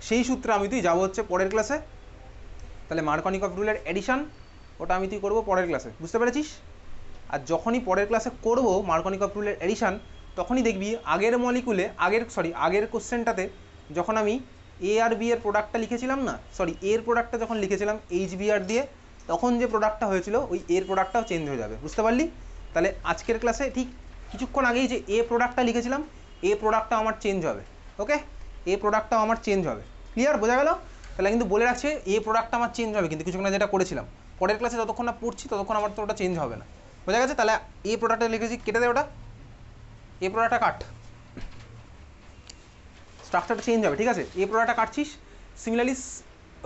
সেই সূত্রে আমি তুই যাবো হচ্ছে পরের ক্লাসে। তাহলে মার্কনিকভ রুলের এডিশন ওটা আমি তুই করবো পরের ক্লাসে, বুঝতে পেরেছিস? আর যখনই পরের ক্লাসে করবো মার্কনিকভ রুলের এডিশন, তখনই দেখবি আগের মলিকুলে আগের কোশ্চেনটাতে যখন আমি এ আর বি এর প্রোডাক্টটা লিখেছিলাম না, এর প্রোডাক্টটা যখন লিখেছিলাম এইচ বি আর দিয়ে, তখন যে প্রোডাক্টটা হয়েছিল ওই এর প্রোডাক্টটাও চেঞ্জ হয়ে যাবে, বুঝতে পারলি? তাহলে আজকের ক্লাসে ঠিক কিছুক্ষণ আগেই যে এ প্রোডাক্টটা লিখেছিলাম, এ প্রোডাক্টটা আমার চেঞ্জ হবে। ওকে, এ প্রোডাক্টটাও আমার চেঞ্জ হবে। ক্লিয়ার, বোঝা গেল? তাহলে কিন্তু বলে রাখছে এ প্রোডাক্টটা আমার চেঞ্জ হবে, কিন্তু কিছুক্ষণ যেটা করেছিলাম পরের ক্লাসে যতক্ষণ না পড়ছি ততক্ষণ আমার তো ওটা চেঞ্জ হবে না, বোঝা গেছে? তাহলে এ প্রোডাক্টটা লিখেছি, কেটে দেয় ওটা, এ প্রোডাক্টটা কাট, স্ট্রাকচারটা চেঞ্জ হবে, ঠিক আছে? এ প্রোডাক্টটা কাটছিস। সিমিলারলি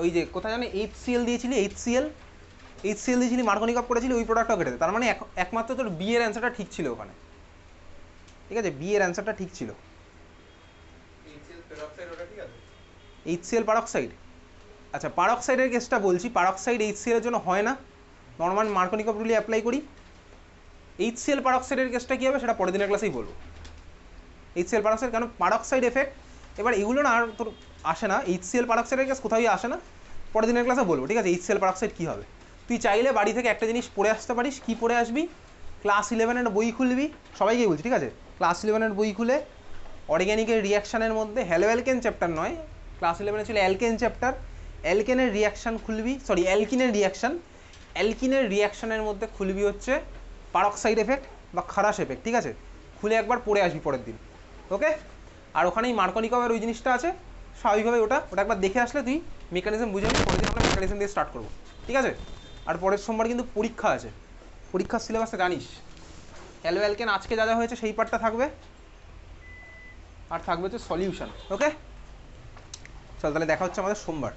ওই যে কোথায় জানে HCl দিয়েছিলি, HCl দিয়েছিলি, মার্কনিকভ করেছিলি, ওই প্রোডাক্টটাও কেটে দেয়। তার মানে একমাত্র তোর বি এর অ্যান্সারটা ঠিক ছিল ওখানে, ঠিক আছে? বি এর অ্যান্সারটা ঠিক ছিল। HCl পারক্সাইড, আচ্ছা পারক্সাইডের কেসটা বলছি। পারক্সাইড HCl এর জন্য হয় না, নর্মাল মার্কনিকভ রুলে অ্যাপ্লাই করি। HCl পারক্সাইডের কেসটা কী হবে সেটা পরের দিনের ক্লাসেই বলবো। HCl পারক্সাইড, কেন পারক্সাইড এফেক্ট এবার এগুলো না আর তোর আসে না, HCl পারক্সাইডের কেস কোথাও আসে না, পরের দিনের ক্লাসে বলবো, ঠিক আছে? HCl পারক্সাইড কী হবে তুই চাইলে বাড়ি থেকে একটা জিনিস পড়ে আসতে পারিস। কী পড়ে আসবি? ক্লাস 11-এর বই খুলবি, সবাইকেই বলছি, ঠিক আছে? ক্লাস 11-এর বই খুলে অর্গ্যানিকের রিয়াকশানের মধ্যে হ্যালোঅ্যালকেন চ্যাপ্টার নয়, ক্লাস 11-এ ছিল অ্যালকেন চ্যাপ্টার, অ্যালকেনের রিয়াকশান খুলবি, অ্যালকিনের রিয়াকশানের মধ্যে খুলবি হচ্ছে পারক্সাইড এফেক্ট বা খারাস এফেক্ট, ঠিক আছে? খুলে একবার পড়ে আসবি পরের দিন, ওকে? আর ওখানেই মার্কনিকভের ওই জিনিসটা আছে, স্বাভাবিকভাবে ওটা একবার দেখে আসলে তুই মেকানিজম বুঝে যাবি। পরের দিন আমরা মেকানিজম দিয়ে স্টার্ট করবো, ঠিক আছে? আর পরের সোমবার কিন্তু পরীক্ষা আছে, পরীক্ষার সিলেবাসটা জানিস। অ্যালকেন আজকে যা যা হয়েছে সেই পার্টটা থাকবে, আর থাকবে হচ্ছে সলিউশন, ওকে? চল তাহলে দেখা হচ্ছে আমাদের সোমবার।